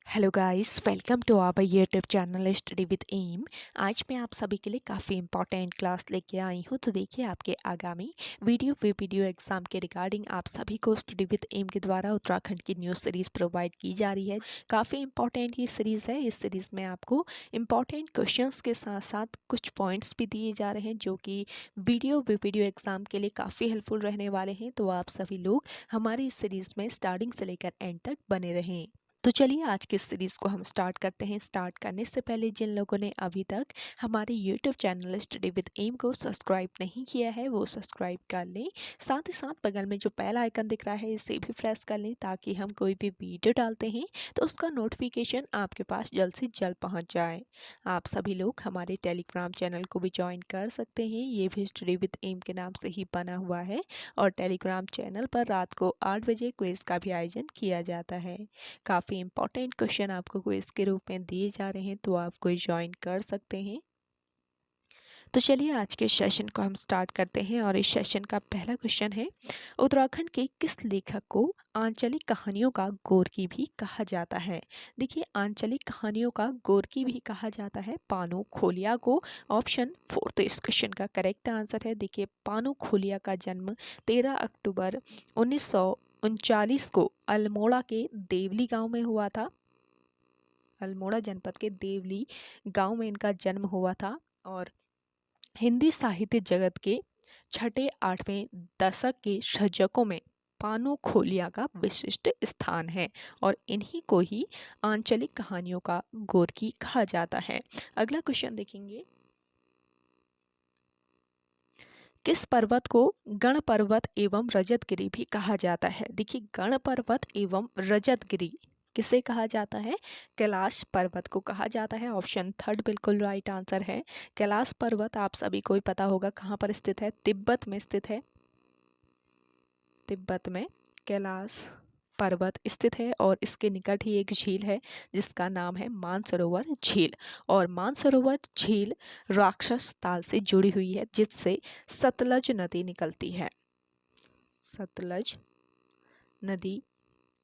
Hello guys, welcome to our YouTube channel study with M. आज मैं आप सभी के लिए काफ़ी इंपॉर्टेंट क्लास लेके आई हूँ। तो देखिए, आपके आगामी वीडियो एग्जाम के रिगार्डिंग आप सभी को स्टडी विद एम के द्वारा उत्तराखंड की न्यूज़ सीरीज़ प्रोवाइड की जा रही है। काफ़ी इंपॉर्टेंट ये सीरीज़ है। इस सीरीज़ में आपको इंपॉर्टेंट क्वेश्चंस के साथ साथ कुछ पॉइंट्स भी दिए जा रहे हैं जो कि वीडियो एग्जाम के लिए काफ़ी हेल्पफुल रहने वाले हैं। तो आप सभी लोग हमारी इस सीरीज़ में स्टार्टिंग से लेकर एंड तक बने रहें। तो चलिए, आज की सीरीज़ को हम स्टार्ट करते हैं। स्टार्ट करने से पहले जिन लोगों ने अभी तक हमारे YouTube channel study with M को सब्सक्राइब नहीं किया है वो सब्सक्राइब कर लें। साथ ही साथ बगल में जो बेल आइकन दिख रहा है इसे भी प्रेस कर लें ताकि हम कोई भी वीडियो डालते हैं तो उसका नोटिफिकेशन आपके पास जल्द से जल्द पहुँच जाए। आप सभी लोग हमारे टेलीग्राम चैनल को भी ज्वाइन कर सकते हैं। ये भी स्टडी विद एम के नाम से ही बना हुआ है और टेलीग्राम चैनल पर रात को 8 बजे क्विज का भी आयोजन किया जाता है। काफ़ी इंपॉर्टेंट क्वेश्चन आपको क्विज के रूप में दिए जा रहे हैं तो आप कोई ज्वाइन कर सकते हैं। तो चलिए, आज के सेशन को हम स्टार्ट करते हैं और इस सेशन का पहला क्वेश्चन है, उत्तराखंड के किस लेखक को आंचलिक कहानियों का गोरकी भी कहा जाता है। देखिए, आंचलिक कहानियों का गोरकी भी कहा जाता है पानू खोलिया को। ऑप्शन 4 तो इस क्वेश्चन का करेक्ट आंसर है। देखिए, पानू खोलिया का जन्म 13 अक्टूबर 1939 को अल्मोड़ा के देवली गांव में हुआ था। अल्मोड़ा जनपद के देवली गांव में इनका जन्म हुआ था और हिंदी साहित्य जगत के छठे आठवें दशक के सृजकों में पानू खोलिया का विशिष्ट स्थान है और इन्हीं को ही आंचलिक कहानियों का गोरकी कहा जाता है। अगला क्वेश्चन देखेंगे, किस पर्वत को गण पर्वत एवं रजतगिरी भी कहा जाता है। देखिए, गण पर्वत एवं रजतगिरी किसे कहा जाता है? कैलाश पर्वत को कहा जाता है। ऑप्शन 3 बिल्कुल राइट आंसर है। कैलाश पर्वत आप सभी को ही पता होगा कहाँ पर स्थित है, तिब्बत में स्थित है। तिब्बत में कैलाश पर्वत स्थित है और इसके निकट ही एक झील है जिसका नाम है मानसरोवर झील। और मानसरोवर झील राक्षस ताल से जुड़ी हुई है जिससे सतलज नदी निकलती है। सतलज नदी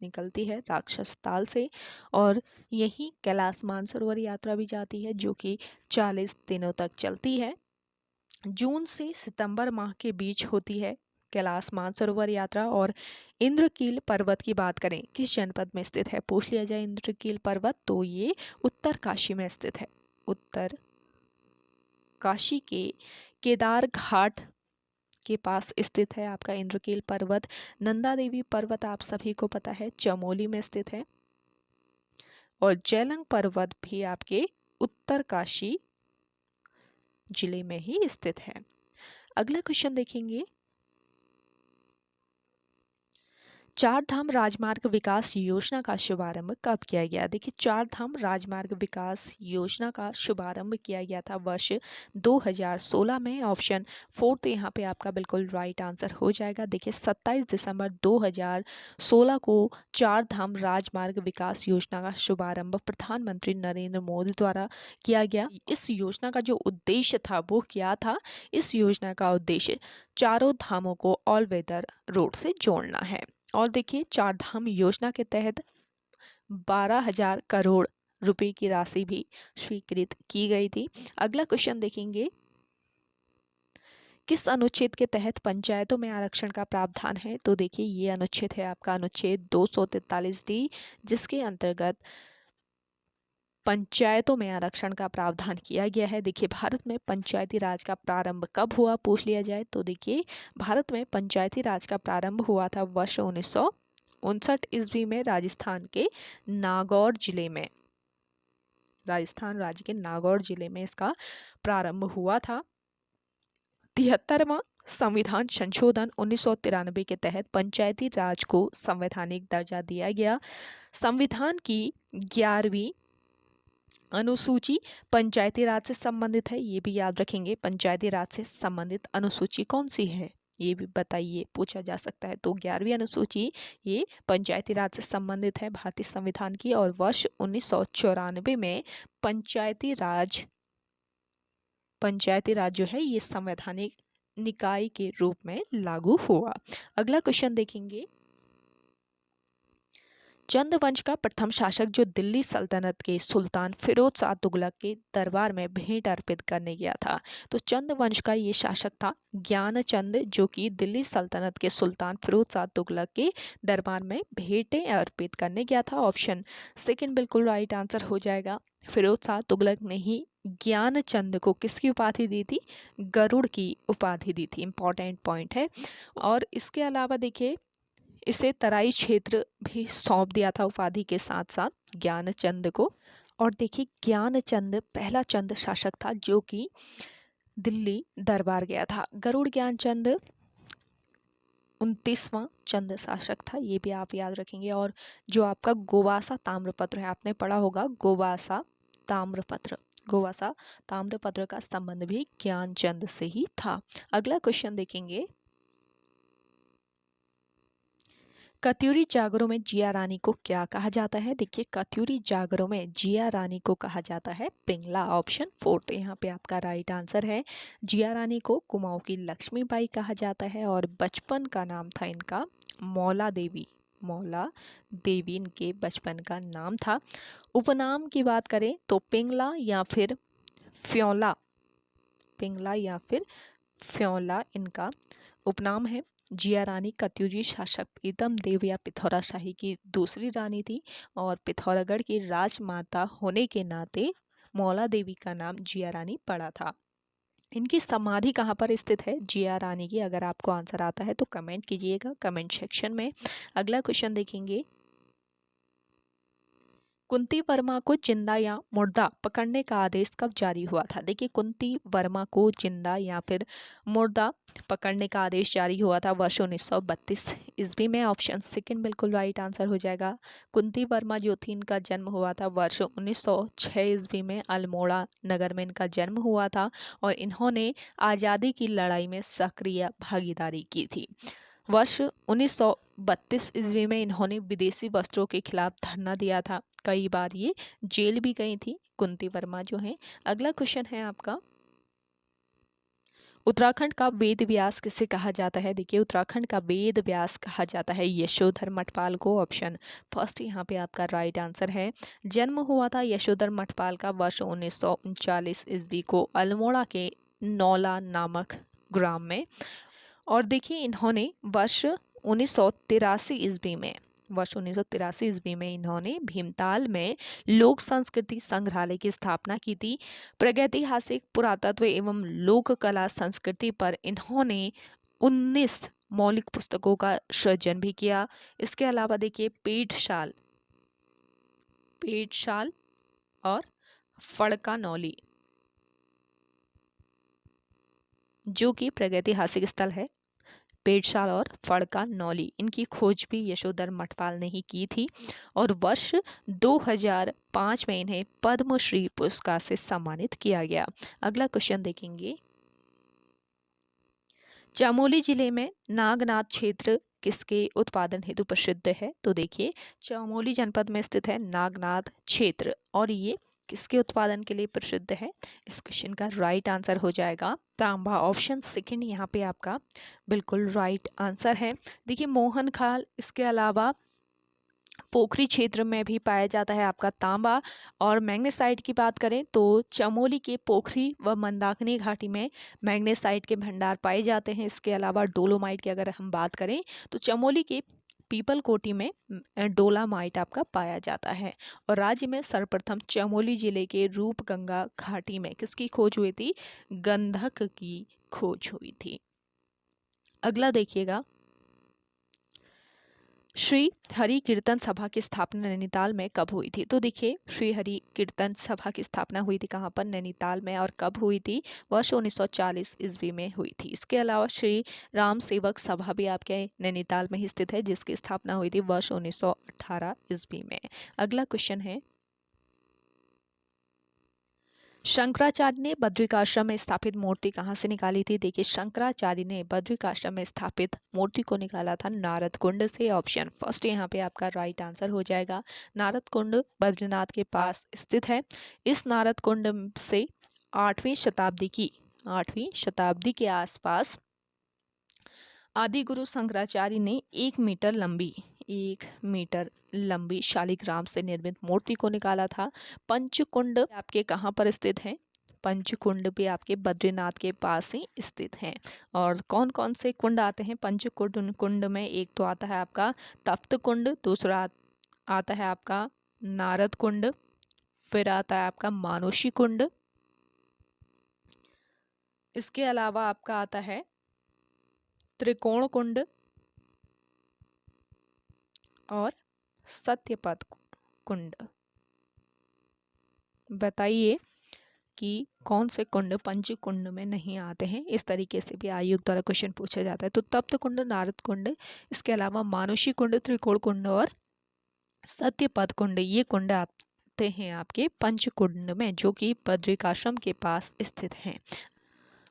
निकलती है राक्षस ताल से और यही कैलाश मानसरोवर यात्रा भी जाती है जो कि 40 दिनों तक चलती है। जून से सितंबर माह के बीच होती है कैलाश मानसरोवर यात्रा। और इंद्रकील पर्वत की बात करें, किस जनपद में स्थित है पूछ लिया जाए इंद्रकील पर्वत, तो ये उत्तर काशी में स्थित है। उत्तर काशी के केदार घाट के पास स्थित है आपका इंद्रकील पर्वत। नंदा देवी पर्वत आप सभी को पता है चमोली में स्थित है और जेलंग पर्वत भी आपके उत्तरकाशी जिले में ही स्थित है। अगला क्वेश्चन देखेंगे, चार धाम राजमार्ग विकास योजना का शुभारंभ कब किया गया। देखिए, चार धाम राजमार्ग विकास योजना का शुभारंभ किया गया था वर्ष 2016 में। ऑप्शन 4 तो यहाँ पे आपका बिल्कुल राइट आंसर हो जाएगा। देखिए, 27 दिसंबर 2016 को चार धाम राजमार्ग विकास योजना का शुभारंभ प्रधानमंत्री नरेंद्र मोदी द्वारा किया गया। इस योजना का जो उद्देश्य था वो क्या था? इस योजना का उद्देश्य चारों धामों को ऑल वेदर रोड से जोड़ना है। और देखिए, चार धाम योजना के तहत 12,000 करोड़ रुपए की राशि भी स्वीकृत की गई थी। अगला क्वेश्चन देखेंगे, किस अनुच्छेद के तहत पंचायतों में आरक्षण का प्रावधान है। तो देखिए, ये अनुच्छेद है आपका अनुच्छेद 243D जिसके अंतर्गत पंचायतों में आरक्षण का प्रावधान किया गया है। देखिए, भारत में पंचायती राज का प्रारंभ कब हुआ पूछ लिया जाए तो देखिए, भारत में पंचायती राज का प्रारंभ हुआ था वर्ष 1959 ईस्वी में राजस्थान के नागौर जिले में। राजस्थान राज्य के नागौर जिले में इसका प्रारंभ हुआ था। 73वां संविधान संशोधन 1993 के तहत पंचायती राज को संवैधानिक दर्जा दिया गया। संविधान की 11वीं अनुसूची पंचायती राज से संबंधित है, ये भी याद रखेंगे। पंचायती राज से संबंधित अनुसूची कौन सी है ये भी बताइए, पूछा जा सकता है। तो 11वीं अनुसूची ये पंचायती राज से संबंधित है भारतीय संविधान की। और वर्ष 1994 में पंचायती राज जो है ये संवैधानिक निकाय के रूप में लागू हुआ। अगला क्वेश्चन देखेंगे, चंद वंश का प्रथम शासक जो दिल्ली सल्तनत के सुल्तान फिरोज शाह तुगलक के दरबार में भेंट अर्पित करने गया था। तो चंद वंश का ये शासक था ज्ञानचंद, जो कि दिल्ली सल्तनत के सुल्तान फिरोज शाह तुगलक के दरबार में भेंटें अर्पित करने गया था। ऑप्शन सेकंड बिल्कुल राइट आंसर हो जाएगा। फिरोज शाह तुगलक ने ही ज्ञानचंद को किसकी उपाधि दी थी? गरुड़ की उपाधि दी थी। इंपॉर्टेंट पॉइंट है। और इसके अलावा देखिए, इसे तराई क्षेत्र भी सौंप दिया था उपाधि के साथ साथ ज्ञानचंद को। और देखिए, ज्ञानचंद पहला चंद शासक था जो कि दिल्ली दरबार गया था। गरुड़ ज्ञानचंद 29वां चंद शासक था, ये भी आप याद रखेंगे। और जो आपका गोवासा ताम्रपत्र है, आपने पढ़ा होगा गोवासा ताम्रपत्र, गोवासा ताम्रपत्र का संबंध भी ज्ञानचंद से ही था। अगला क्वेश्चन देखेंगे, कत्यूरी जागरों में जिया रानी को क्या कहा जाता है? देखिए, कत्यूरी जागरों में जिया रानी को कहा जाता है पिंगला। ऑप्शन फोर्थ यहाँ पे आपका राइट आंसर है। जिया रानी को कुमाऊं की लक्ष्मीबाई कहा जाता है और बचपन का नाम था इनका मौला देवी। मौला देवी इनके बचपन का नाम था। उपनाम की बात करें तो पिंगला या फिर फ्योला, पिंगला या फिर फ्योला इनका उपनाम है। जिया रानी कत्यूरी शासक प्रीतम देव या पिथौराशाही की दूसरी रानी थी और पिथौरागढ़ की राजमाता होने के नाते मौला देवी का नाम जिया रानी पड़ा था। इनकी समाधि कहाँ पर स्थित है जिया रानी की? अगर आपको आंसर आता है तो कमेंट कीजिएगा कमेंट सेक्शन में। अगला क्वेश्चन देखेंगे, कुंती वर्मा को जिंदा या मुर्दा पकड़ने का आदेश कब जारी हुआ था? देखिए, कुंती वर्मा को जिंदा या फिर मुर्दा पकड़ने का आदेश जारी हुआ था वर्ष 1932 ईस्वी में। ऑप्शन सेकंड बिल्कुल राइट आंसर हो जाएगा। कुंती वर्मा जो थी, इनका जन्म हुआ था वर्ष 1906 ईस्वी में। अल्मोड़ा नगर में इनका जन्म हुआ था और इन्होंने आज़ादी की लड़ाई में सक्रिय भागीदारी की थी। वर्ष 1932 ईस्वी में इन्होंने विदेशी वस्त्रों के खिलाफ धरना दिया था। कई बार ये जेल भी गई थी कुंती वर्मा जो है। अगला क्वेश्चन है आपका, उत्तराखंड का वेद व्यास किसे कहा जाता है? देखिए, उत्तराखंड का वेद व्यास कहा जाता है यशोधर मठपाल को। ऑप्शन फर्स्ट यहाँ पे आपका राइट आंसर है। जन्म हुआ था यशोधर मठपाल का वर्ष 1939 ईस्वी को अल्मोड़ा के नौला नामक ग्राम में। और देखिए, इन्होंने वर्ष 1983 ईस्वी में, वर्ष 1983 ईस्वी में इन्होंने भीमताल में लोक संस्कृति संग्रहालय की स्थापना की थी। प्रागैतिहासिक पुरातत्व एवं लोक कला संस्कृति पर इन्होंने 19 मौलिक पुस्तकों का सृजन भी किया। इसके अलावा देखिए, पेटशाल और फड़कानौली जो कि प्रागैतिहासिक स्थल है, पेटशाल और फड़कानौली, इनकी खोज भी यशोधर मठपाल ने ही की थी। और वर्ष 2005 में इन्हें पद्मश्री पुरस्कार से सम्मानित किया गया। अगला क्वेश्चन देखेंगे, चमोली जिले में नागनाथ क्षेत्र किसके उत्पादन हेतु प्रसिद्ध है? तो देखिए, चमोली जनपद में स्थित है नागनाथ क्षेत्र और ये किसके उत्पादन के लिए प्रसिद्ध है? इस क्वेश्चन का राइट आंसर हो जाएगा तांबा। ऑप्शन सेकंड यहाँ पे आपका बिल्कुल राइट आंसर है। देखिए, मोहन खाल, इसके अलावा पोखरी क्षेत्र में भी पाया जाता है आपका तांबा। और मैग्नेसाइट की बात करें तो चमोली के पोखरी व मंदाकिनी घाटी में मैग्नेसाइट के भंडार पाए जाते हैं। इसके अलावा डोलोमाइट की अगर हम बात करें तो चमोली के पीपल कोटी में डोलामाइट आपका पाया जाता है। और राज्य में सर्वप्रथम चमोली जिले के रूपगंगा घाटी में किसकी खोज हुई थी? गंधक की खोज हुई थी। अगला देखिएगा, श्री हरि कीर्तन सभा की स्थापना नैनीताल में कब हुई थी? तो देखिए, श्री हरि कीर्तन सभा की स्थापना हुई थी कहाँ पर? नैनीताल में। और कब हुई थी? वर्ष 1940 ईस्वी में हुई थी। इसके अलावा श्री राम सेवक सभा भी आपके नैनीताल में ही स्थित है, जिसकी स्थापना हुई थी वर्ष 1918 ईस्वी में। अगला क्वेश्चन है, शंकराचार्य ने बद्रिकाश्रम में स्थापित मूर्ति कहाँ से निकाली थी? देखिए, शंकराचार्य ने बद्रिकाश्रम में स्थापित मूर्ति को निकाला था नारद कुंड से। ऑप्शन फर्स्ट यहाँ पे आपका राइट आंसर हो जाएगा। नारद कुंड बद्रीनाथ के पास स्थित है। इस नारद कुंड से 8वीं शताब्दी के आसपास आदि गुरु शंकराचार्य ने 1 मीटर लंबी 1 मीटर लंबी शालिग्राम से निर्मित मूर्ति को निकाला था। पंचकुंड आपके कहाँ पर स्थित है? पंचकुंड भी आपके बद्रीनाथ के पास ही स्थित हैं। और कौन कौन से कुंड आते हैं पंचकुंड कुंड में? एक तो आता है आपका तप्त कुंड, दूसरा आता है आपका नारद कुंड, फिर आता है आपका मानुषी कुंड, इसके अलावा आपका आता है त्रिकोण कुंड और सत्यपथ कुंड। बताइए कि कौन से कुंड पंचकुंड में नहीं आते हैं? इस तरीके से भी आयोग द्वारा क्वेश्चन पूछा जाता है। तो तप्त कुंड, नारद कुंड, इसके अलावा मानुषी कुंड, त्रिकोण कुंड और सत्यपथ कुंड, ये कुंड आते हैं आपके पंचकुंड में, जो कि बद्रिकाश्रम के पास स्थित हैं।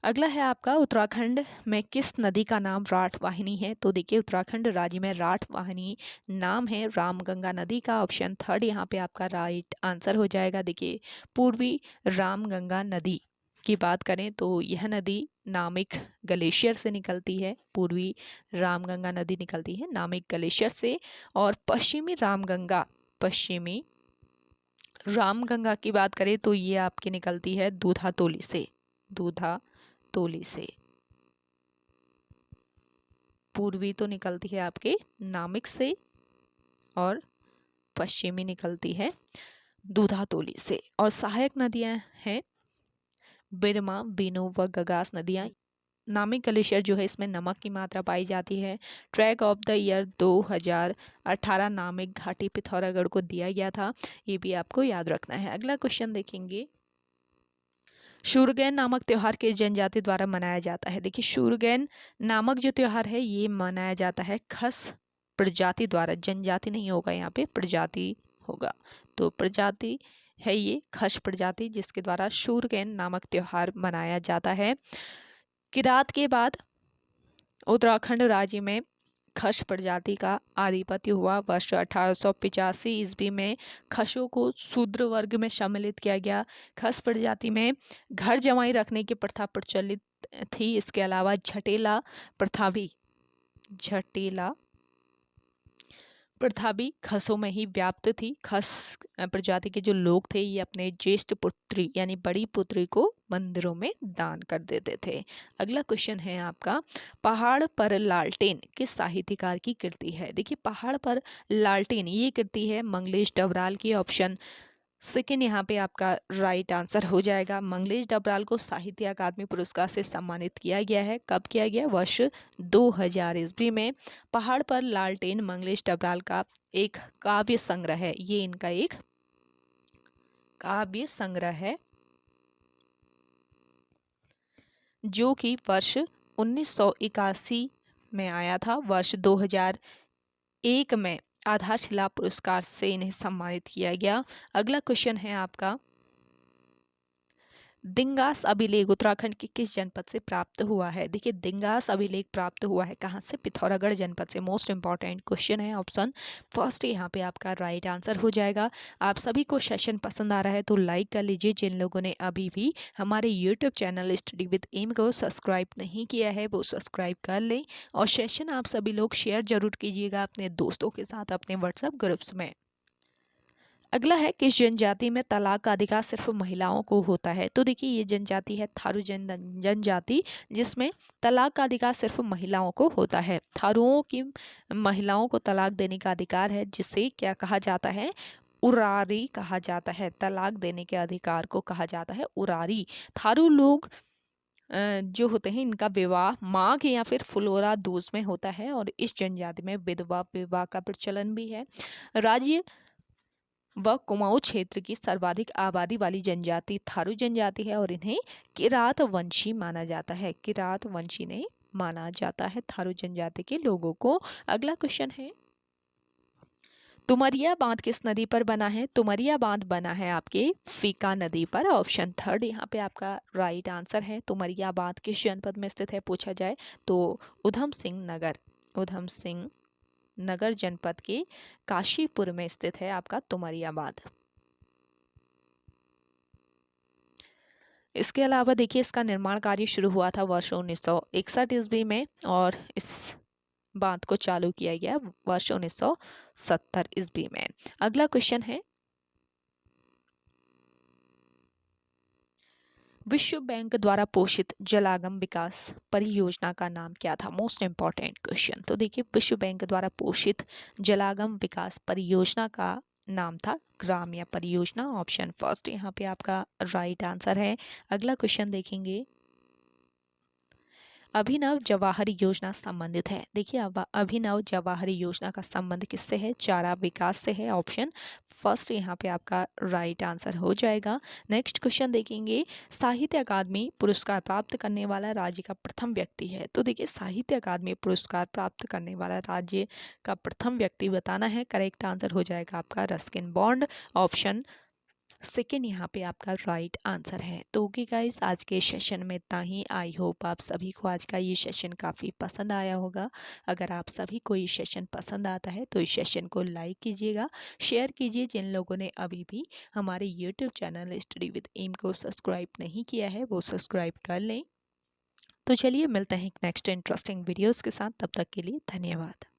अगला है आपका उत्तराखंड में किस नदी का नाम राठ वाहिनी है? तो देखिए उत्तराखंड राज्य में राठ वाहिनी नाम है रामगंगा नदी का। ऑप्शन 3 यहाँ पे आपका राइट आंसर हो जाएगा। देखिए पूर्वी रामगंगा नदी की बात करें तो यह नदी नामिक ग्लेशियर से निकलती है। पूर्वी रामगंगा नदी निकलती है नामिक ग्लेशियर से। और पश्चिमी रामगंगा की बात करें तो ये आपकी निकलती है दूधातोली से। पूर्वी तो निकलती है आपके नामिक से और पश्चिमी निकलती है दूधातोली से। और सहायक नदियां हैं बिरमा, बीनो व गगास नदियां। नामिक ग्लेशियर जो है इसमें नमक की मात्रा पाई जाती है। ट्रैक ऑफ द ईयर 2018 नामिक घाटी पिथौरागढ़ को दिया गया था। ये भी आपको याद रखना है। अगला क्वेश्चन देखेंगे, शूरगैन नामक त्योहार किस जनजाति द्वारा मनाया जाता है? देखिए शूरगैन नामक जो त्योहार है ये मनाया जाता है खस प्रजाति द्वारा। जनजाति नहीं होगा यहाँ पे, प्रजाति होगा। तो प्रजाति है ये खस प्रजाति, जिसके द्वारा शूरगैन नामक त्योहार मनाया जाता है। किरात के बाद उत्तराखंड राज्य में खस प्रजाति का आधिपत्य हुआ। वर्ष 1885 ईस्वी में खसों को शूद्र वर्ग में सम्मिलित किया गया। खस प्रजाति में घर जमाई रखने की प्रथा प्रचलित थी। इसके अलावा झटेला प्रथा भी खसों में ही व्याप्त थी। खस प्रजाति के जो लोग थे ये अपने ज्येष्ठ पुत्री यानी बड़ी पुत्री को मंदिरों में दान कर देते थे। अगला क्वेश्चन है आपका, पहाड़ पर लालटेन किस साहित्यकार की कृति है? देखिए पहाड़ पर लालटेन ये कृति है मंगलेश डबराल की। ऑप्शन सेकेंड यहाँ पे आपका राइट आंसर हो जाएगा। मंगलेश डबराल को साहित्य अकादमी पुरस्कार से सम्मानित किया गया है। कब किया गया? वर्ष 2000 ईस्वी में। पहाड़ पर लालटेन मंगलेश डबराल का एक काव्य संग्रह है। ये इनका एक काव्य संग्रह है जो कि वर्ष 1981 में आया था। वर्ष 2001 में आधारशिला पुरस्कार से इन्हें सम्मानित किया गया। अगला क्वेश्चन है आपका, दिंगास अभिलेख उत्तराखंड के किस जनपद से प्राप्त हुआ है? देखिए दिंगास अभिलेख प्राप्त हुआ है कहाँ से? पिथौरागढ़ जनपद से। मोस्ट इंपॉर्टेंट क्वेश्चन है, ऑप्शन फर्स्ट यहाँ पे आपका राइट आंसर हो जाएगा। आप सभी को सेशन पसंद आ रहा है तो लाइक कर लीजिए। जिन लोगों ने अभी भी हमारे YouTube channel study with M को सब्सक्राइब नहीं किया है वो सब्सक्राइब कर लें। और सेशन आप सभी लोग शेयर जरूर कीजिएगा अपने दोस्तों के साथ अपने व्हाट्सएप ग्रुप्स में। अगला है, किस जनजाति में तलाक का अधिकार सिर्फ महिलाओं को होता है? तो देखिए ये जनजाति है थारू जनजाति, जिसमें तलाक का अधिकार सिर्फ महिलाओं को होता है। थारुओं की महिलाओं को तलाक देने का अधिकार है, जिसे क्या कहा जाता है? उरारी कहा जाता है। तलाक देने के अधिकार को कहा जाता है उरारी। थारू लोग जो होते हैं इनका विवाह माघ या फिर फुलोरा दूज में होता है। और इस जनजाति में विधवा विवाह का प्रचलन भी है। राज्य व कुमाऊं क्षेत्र की सर्वाधिक आबादी वाली जनजाति थारू जनजाति है और इन्हें किरात वंशी माना जाता है। किरात वंशी नहीं माना जाता है थारू जनजाति के लोगों को। अगला क्वेश्चन है, तुमरिया बांध किस नदी पर बना है? तुमरिया बांध बना है आपके फीका नदी पर। ऑप्शन थर्ड यहाँ पे आपका राइट आंसर है। तुमरिया बांध किस जनपद में स्थित है पूछा जाए तो उधम सिंह नगर जनपद के काशीपुर में स्थित है आपका तुमरिया बांध। इसके अलावा देखिए इसका निर्माण कार्य शुरू हुआ था वर्ष 1961 ईस्वी में और इस बांध को चालू किया गया वर्ष 1970 ईस्वी में। अगला क्वेश्चन है, विश्व बैंक द्वारा पोषित जलागम विकास परियोजना का नाम क्या था? Most important question. तो देखिए, विश्व बैंक द्वारा पोषित जलागम विकास परियोजना का नाम था ग्राम्य परियोजना। ऑप्शन फर्स्ट यहाँ पे आपका राइट आंसर है। अगला क्वेश्चन देखेंगे, अभिनव जवाहर योजना संबंधित है। देखिए, अब अभिनव जवाहर योजना का संबंध किससे है? चारा विकास से है। ऑप्शन फर्स्ट यहाँ पे आपका राइट आंसर हो जाएगा। नेक्स्ट क्वेश्चन देखेंगे, साहित्य अकादमी पुरस्कार प्राप्त करने वाला राज्य का प्रथम व्यक्ति है। तो देखिए, साहित्य अकादमी पुरस्कार प्राप्त करने वाला राज्य का प्रथम व्यक्ति बताना है। करेक्ट आंसर हो जाएगा आपका रस्किन बॉन्ड। ऑप्शन सेकेंड यहाँ पे आपका राइट आंसर है। तो ओके गाइस, आज के सेशन में इतना ही। आई होप आप सभी को आज का ये सेशन काफ़ी पसंद आया होगा। अगर आप सभी को ये सेशन पसंद आता है तो इस सेशन को लाइक कीजिएगा, शेयर कीजिए। जिन लोगों ने अभी भी हमारे YouTube channel study with M को सब्सक्राइब नहीं किया है वो सब्सक्राइब कर लें। तो चलिए मिलते हैं नेक्स्ट इंटरेस्टिंग वीडियोज़ के साथ, तब तक के लिए धन्यवाद।